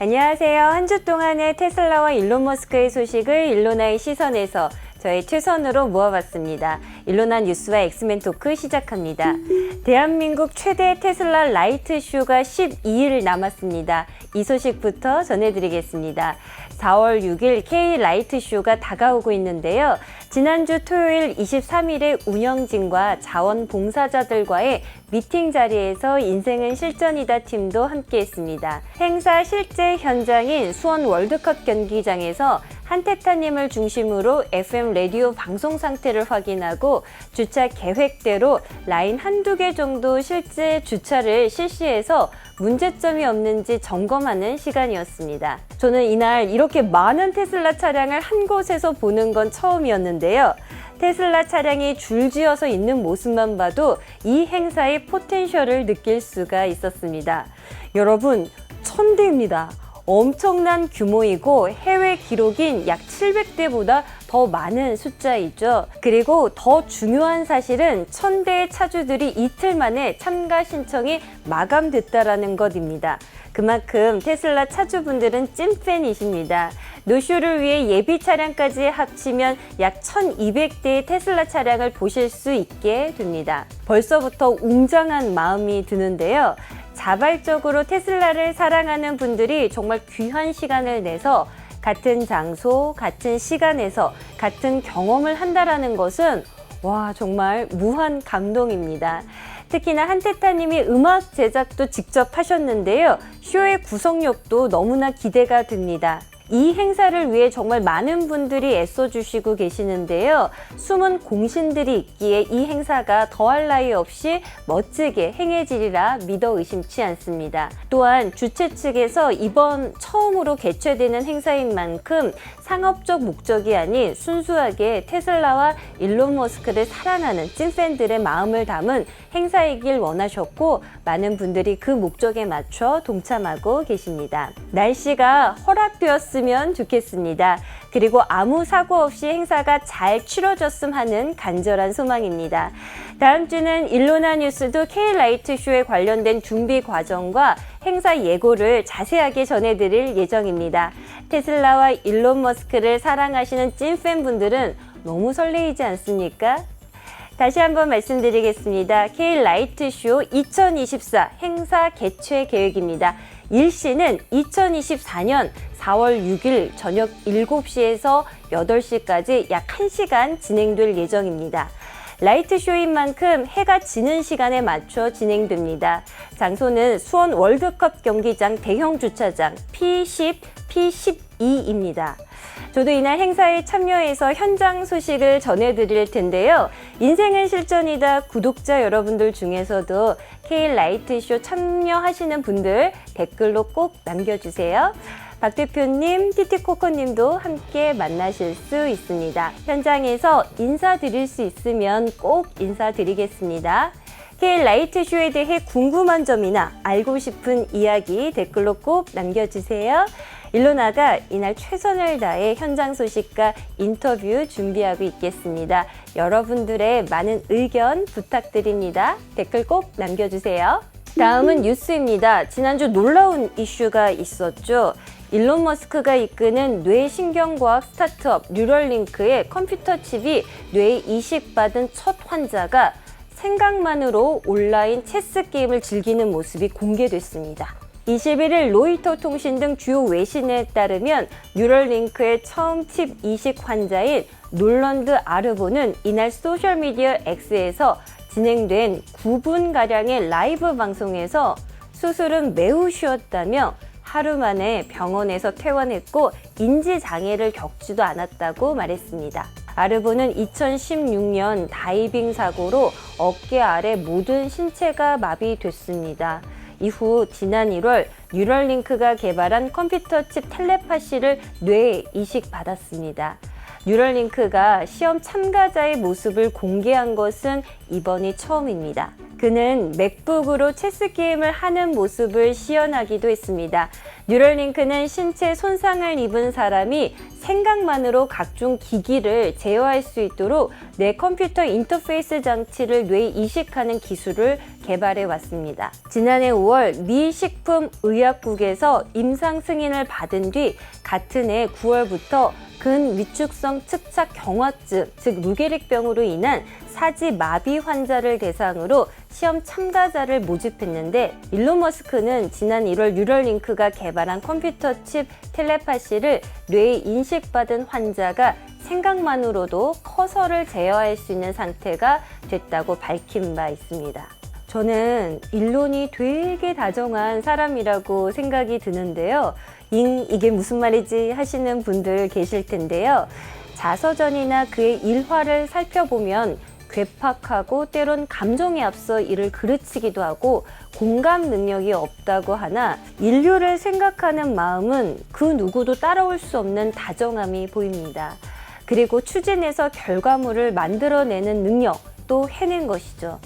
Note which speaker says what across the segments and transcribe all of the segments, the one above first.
Speaker 1: 안녕하세요. 한 주 동안의 테슬라와 일론 머스크의 소식을 일로나의 시선에서 저의 최선으로 모아봤습니다. 일로나 뉴스와 엑스맨 토크 시작합니다. 대한민국 최대 테슬라 라이트 쇼가 12일 남았습니다. 이 소식부터 전해드리겠습니다. 4월 6일 K 라이트 쇼가 다가오고 있는데요. 지난주 토요일 23일에 운영진과 자원봉사자들과의 미팅 자리에서 인생은 실전이다 팀도 함께했습니다. 행사 실제 현장인 수원 월드컵 경기장에서 한테타님을 중심으로 FM 라디오 방송 상태를 확인하고 주차 계획대로 라인 한두 개 정도 실제 주차를 실시해서 문제점이 없는지 점검하는 시간이었습니다. 저는 이날 이렇게 많은 테슬라 차량을 한 곳에서 보는 건 처음이었는데요. 테슬라 차량이 줄지어서 있는 모습만 봐도 이 행사의 포텐셜을 느낄 수가 있었습니다. 여러분, 1000대입니다. 엄청난 규모이고 해외 기록인 약 700대보다 더 많은 숫자이죠. 그리고 더 중요한 사실은 1000대의 차주들이 이틀 만에 참가 신청이 마감됐다라는 것입니다. 그만큼 테슬라 차주분들은 찐팬이십니다. 노쇼를 위해 예비 차량까지 합치면 약 1200대의 테슬라 차량을 보실 수 있게 됩니다. 벌써부터 웅장한 마음이 드는데요. 자발적으로 테슬라를 사랑하는 분들이 정말 귀한 시간을 내서 같은 장소, 같은 시간에서 같은 경험을 한다라는 것은 정말 무한 감동입니다. 특히나 한테타님이 음악 제작도 직접 하셨는데요. 쇼의 구성력도 너무나 기대가 됩니다. 이 행사를 위해 정말 많은 분들이 애써주시고 계시는데요. 숨은 공신들이 있기에 이 행사가 더할 나위 없이 멋지게 행해지리라 믿어 의심치 않습니다. 또한 주최 측에서 이번 처음으로 개최되는 행사인 만큼 상업적 목적이 아닌 순수하게 테슬라와 일론 머스크를 사랑하는 찐팬들의 마음을 담은 행사이길 원하셨고 많은 분들이 그 목적에 맞춰 동참하고 계십니다. 날씨가 허락되었으면 좋겠습니다. 그리고 아무 사고 없이 행사가 잘 치러졌음 하는 간절한 소망입니다. 다음 주는 일로나 뉴스도 K 라이트 쇼에 관련된 준비 과정과 행사 예고를 자세하게 전해드릴 예정입니다. 테슬라와 일론 머스크를 사랑하시는 찐팬분들은 너무 설레이지 않습니까? 다시 한번 말씀드리겠습니다. K 라이트 쇼 2024 행사 개최 계획입니다. 일시는 2024년 4월 6일 저녁 7시에서 8시까지 약 1시간 진행될 예정입니다. 라이트 쇼인 만큼 해가 지는 시간에 맞춰 진행됩니다. 장소는 수원 월드컵 경기장 대형 주차장 P10, P12입니다. 저도 이날 행사에 참여해서 현장 소식을 전해드릴 텐데요. 인생은 실전이다 구독자 여러분들 중에서도 K 라이트쇼 참여하시는 분들 댓글로 꼭 남겨주세요. 박 대표님, 티티코코님도 함께 만나실 수 있습니다. 현장에서 인사드릴 수 있으면 꼭 인사드리겠습니다. K 라이트쇼에 대해 궁금한 점이나 알고 싶은 이야기 댓글로 꼭 남겨주세요. 일로나가 이날 최선을 다해 현장 소식과 인터뷰 준비하고 있겠습니다. 여러분들의 많은 의견 부탁드립니다. 댓글 꼭 남겨주세요. 다음은 뉴스입니다. 지난주 놀라운 이슈가 있었죠. 일론 머스크가 이끄는 뇌신경과학 스타트업 뉴럴링크의 컴퓨터 칩이 뇌에 이식받은 첫 환자가 생각만으로 온라인 체스 게임을 즐기는 모습이 공개됐습니다. 21일 로이터 통신 등 주요 외신에 따르면 뉴럴링크의 처음 칩 이식 환자인 놀런드 아르보는 이날 소셜미디어 X에서 진행된 9분가량의 라이브 방송에서 수술은 매우 쉬웠다며 하루 만에 병원에서 퇴원했고 인지장애를 겪지도 않았다고 말했습니다. 아르보는 2016년 다이빙 사고로 어깨 아래 모든 신체가 마비됐습니다. 이후 지난 1월 뉴럴링크가 개발한 컴퓨터 칩 텔레파시를 뇌에 이식받았습니다. 뉴럴링크가 시험 참가자의 모습을 공개한 것은 이번이 처음입니다. 그는 맥북으로 체스 게임을 하는 모습을 시연하기도 했습니다. 뉴럴링크는 신체 손상을 입은 사람이 생각만으로 각종 기기를 제어할 수 있도록 뇌 컴퓨터 인터페이스 장치를 뇌에 이식하는 기술을 개발해 왔습니다. 지난해 5월 미 식품의약국에서 임상 승인을 받은 뒤 같은 해 9월부터 근위축성 측착 경화증, 즉 루게릭병으로 인한 사지 마비 환자를 대상으로 시험 참가자를 모집했는데, 일론 머스크는 지난 1월 뉴럴링크가 개발한 컴퓨터 칩 텔레파시를 뇌에 인식받은 환자가 생각만으로도 커서를 제어할 수 있는 상태가 됐다고 밝힌 바 있습니다. 저는 일론이 되게 다정한 사람이라고 생각이 드는데요. 이게 무슨 말이지 하시는 분들 계실 텐데요. 자서전이나 그의 일화를 살펴보면 괴팍하고 때론 감정에 앞서 이를 그르치기도 하고 공감 능력이 없다고 하나, 인류를 생각하는 마음은 그 누구도 따라올 수 없는 다정함이 보입니다. 그리고 추진해서 결과물을 만들어내는 능력, 또 해낸 것이죠.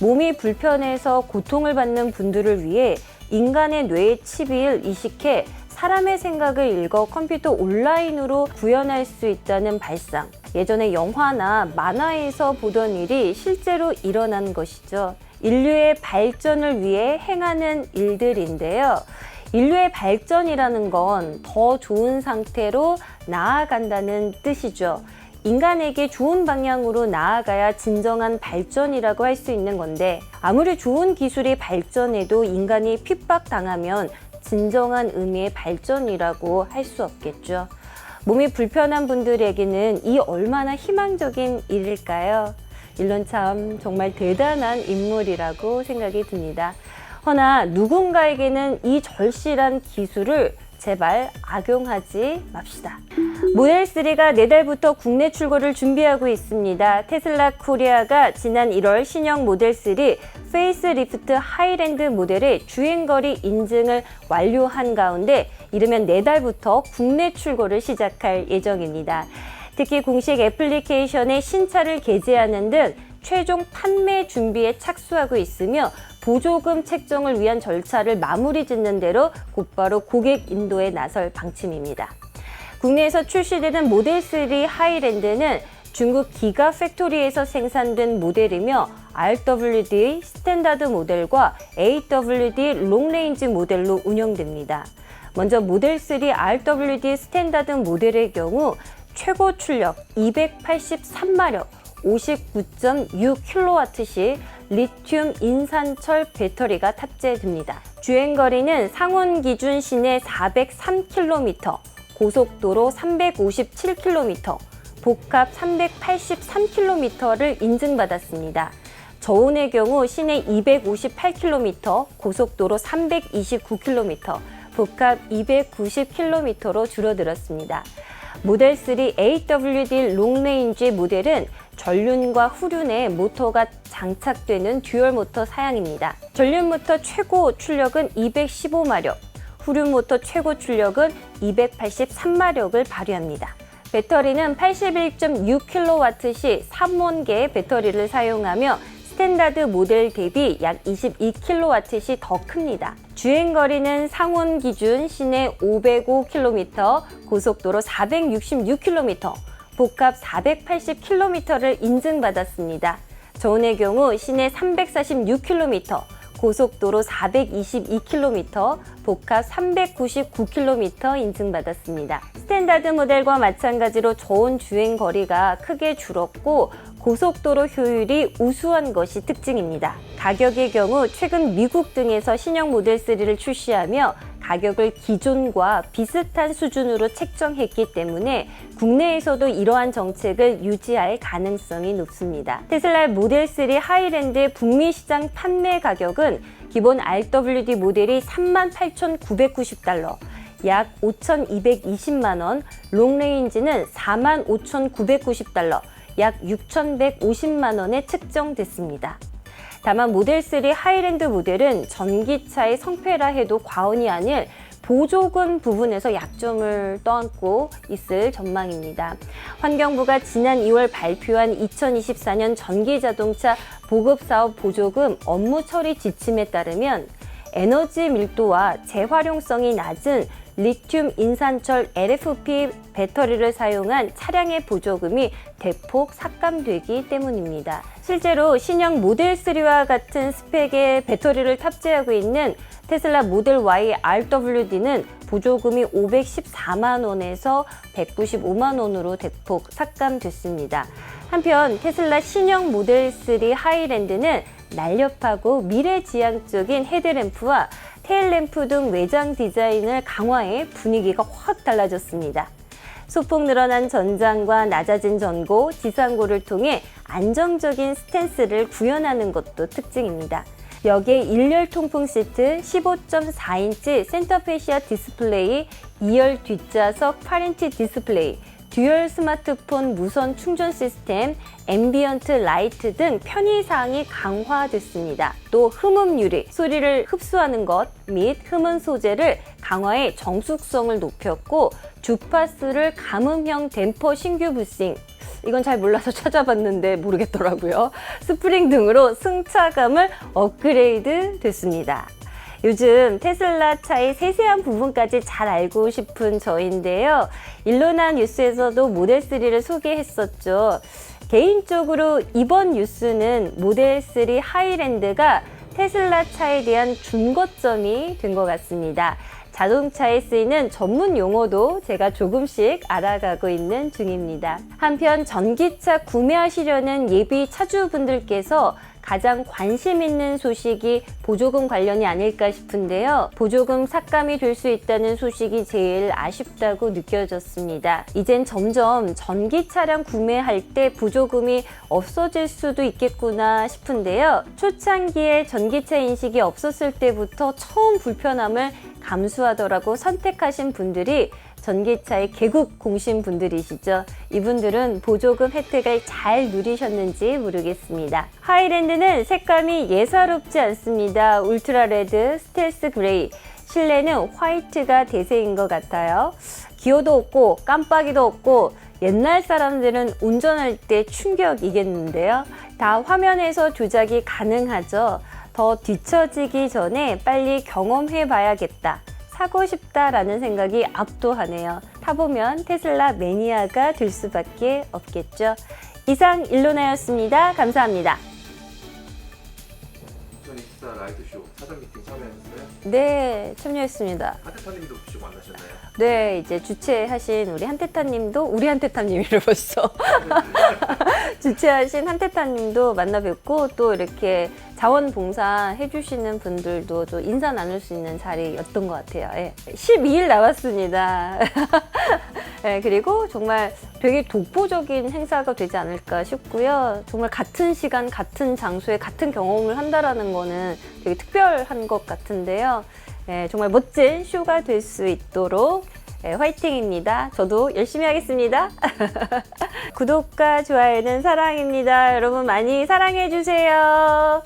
Speaker 1: 몸이 불편해서 고통을 받는 분들을 위해 인간의 뇌에 칩을 이식해 사람의 생각을 읽어 컴퓨터 온라인으로 구현할 수 있다는 발상. 예전에 영화나 만화에서 보던 일이 실제로 일어난 것이죠. 인류의 발전을 위해 행하는 일들인데요. 인류의 발전이라는 건 더 좋은 상태로 나아간다는 뜻이죠. 인간에게 좋은 방향으로 나아가야 진정한 발전이라고 할 수 있는 건데, 아무리 좋은 기술이 발전해도 인간이 핍박당하면 진정한 의미의 발전이라고 할 수 없겠죠. 몸이 불편한 분들에게는 이 얼마나 희망적인 일일까요? 일론 참 정말 대단한 인물이라고 생각이 듭니다. 허나 누군가에게는 이 절실한 기술을 제발 악용하지 맙시다. 모델3가 내달부터 국내 출고를 준비하고 있습니다. 테슬라 코리아가 지난 1월 신형 모델3 페이스리프트 하이랜드 모델의 주행거리 인증을 완료한 가운데 이르면 내달부터 국내 출고를 시작할 예정입니다. 특히 공식 애플리케이션에 신차를 게재하는 등 최종 판매 준비에 착수하고 있으며, 보조금 책정을 위한 절차를 마무리 짓는 대로 곧바로 고객 인도에 나설 방침입니다. 국내에서 출시되는 모델3 하이랜드는 중국 기가 팩토리에서 생산된 모델이며 RWD 스탠다드 모델과 AWD 롱레인지 모델로 운영됩니다. 먼저 모델3 RWD 스탠다드 모델의 경우 최고 출력 283마력, 59.6kWh 리튬 인산철 배터리가 탑재됩니다. 주행거리는 상온 기준 시내 403km, 고속도로 357km, 복합 383km를 인증받았습니다. 저온의 경우 시내 258km, 고속도로 329km, 복합 290km로 줄어들었습니다. 모델3 AWD 롱레인지 모델은 전륜과 후륜에 모터가 장착되는 듀얼 모터 사양입니다. 전륜 모터 최고 출력은 215마력, 후륜 모터 최고 출력은 283마력을 발휘합니다. 배터리는 81.6kWh 3원계의 배터리를 사용하며 스탠다드 모델 대비 약 22kWh 더 큽니다. 주행거리는 상온 기준 시내 505km, 고속도로 466km, 복합 480km를 인증받았습니다. 저온의 경우 시내 346km, 고속도로 422km, 복합 399km 인증받았습니다. 스탠다드 모델과 마찬가지로 저온 주행 거리가 크게 줄었고 고속도로 효율이 우수한 것이 특징입니다. 가격의 경우 최근 미국 등에서 신형 모델3를 출시하며 가격을 기존과 비슷한 수준으로 책정했기 때문에 국내에서도 이러한 정책을 유지할 가능성이 높습니다. 테슬라 모델3 하이랜드의 북미 시장 판매 가격은 기본 RWD 모델이 38,990달러, 약 5,220만 원, 롱레인지는 45,990달러, 약 6,150만 원에 책정됐습니다. 다만 모델3 하이랜드 모델은 전기차의 성패라 해도 과언이 아닐 보조금 부분에서 약점을 떠안고 있을 전망입니다. 환경부가 지난 2월 발표한 2024년 전기자동차 보급사업 보조금 업무 처리 지침에 따르면 에너지 밀도와 재활용성이 낮은 리튬 인산철 LFP 배터리를 사용한 차량의 보조금이 대폭 삭감되기 때문입니다. 실제로 신형 모델 3와 같은 스펙의 배터리를 탑재하고 있는 테슬라 모델 Y RWD는 보조금이 514만 원에서 195만 원으로 대폭 삭감됐습니다. 한편 테슬라 신형 모델 3 하이랜드는 날렵하고 미래지향적인 헤드램프와 테일램프 등 외장 디자인을 강화해 분위기가 확 달라졌습니다. 소폭 늘어난 전장과 낮아진 전고, 지상고를 통해 안정적인 스탠스를 구현하는 것도 특징입니다. 여기에 일렬 통풍 시트, 15.4인치 센터 페시아 디스플레이, 2열 뒷좌석 8인치 디스플레이, 듀얼 스마트폰 무선 충전 시스템, 앰비언트 라이트 등 편의사항이 강화됐습니다. 또 흠음 유리, 소리를 흡수하는 것 및 흠은 소재를 강화해 정숙성을 높였고 주파수를 감음형 댐퍼 신규 부싱, 이건 잘 몰라서 찾아봤는데 모르겠더라고요. 스프링 등으로 승차감을 업그레이드 됐습니다. 요즘 테슬라 차의 세세한 부분까지 잘 알고 싶은 저인데요. 일로나 뉴스에서도 모델 3를 소개했었죠. 개인적으로 이번 뉴스는 모델 3 하이랜드가 테슬라 차에 대한 준거점이 된 것 같습니다. 자동차에 쓰이는 전문 용어도 제가 조금씩 알아가고 있는 중입니다. 한편 전기차 구매하시려는 예비 차주분들께서 가장 관심 있는 소식이 보조금 관련이 아닐까 싶은데요. 보조금 삭감이 될 수 있다는 소식이 제일 아쉽다고 느껴졌습니다. 이젠 점점 전기 차량 구매할 때 보조금이 없어질 수도 있겠구나 싶은데요. 초창기에 전기차 인식이 없었을 때부터 처음 불편함을 감수하더라고 선택하신 분들이 전기차의 개국 공신 분들이시죠. 이분들은 보조금 혜택을 잘 누리셨는지 모르겠습니다. 하이랜드는 색감이 예사롭지 않습니다. 울트라 레드, 스텔스 그레이, 실내는 화이트가 대세인 것 같아요. 기어도 없고 깜빡이도 없고 옛날 사람들은 운전할 때 충격이겠는데요. 다 화면에서 조작이 가능하죠. 더 뒤처지기 전에 빨리 경험해 봐야겠다. 사고 싶다라는 생각이 압도하네요. 타보면 테슬라 매니아가 될 수밖에 없겠죠. 이상 일로나였습니다. 감사합니다.
Speaker 2: 2024 라이드쇼 사전 미팅 참여하셨어요?
Speaker 1: 네, 참여했습니다.
Speaker 2: 하태타님도 혹시 만나셨나요?
Speaker 1: 네, 이제 주최하신 우리 한테타님도 우리 한테타님이래 벌써 주최하신 한테타님도 만나 뵙고 또 이렇게 자원봉사 해주시는 분들도 또 인사 나눌 수 있는 자리였던 것 같아요. 예. 12일 남았습니다. 예, 그리고 정말 되게 독보적인 행사가 되지 않을까 싶고요. 정말 같은 시간, 같은 장소에 같은 경험을 한다라는 거는 되게 특별한 것 같은데요. 예, 정말 멋진 쇼가 될 수 있도록 화이팅입니다. 저도 열심히 하겠습니다. 구독과 좋아요는 사랑입니다. 여러분 많이 사랑해 주세요.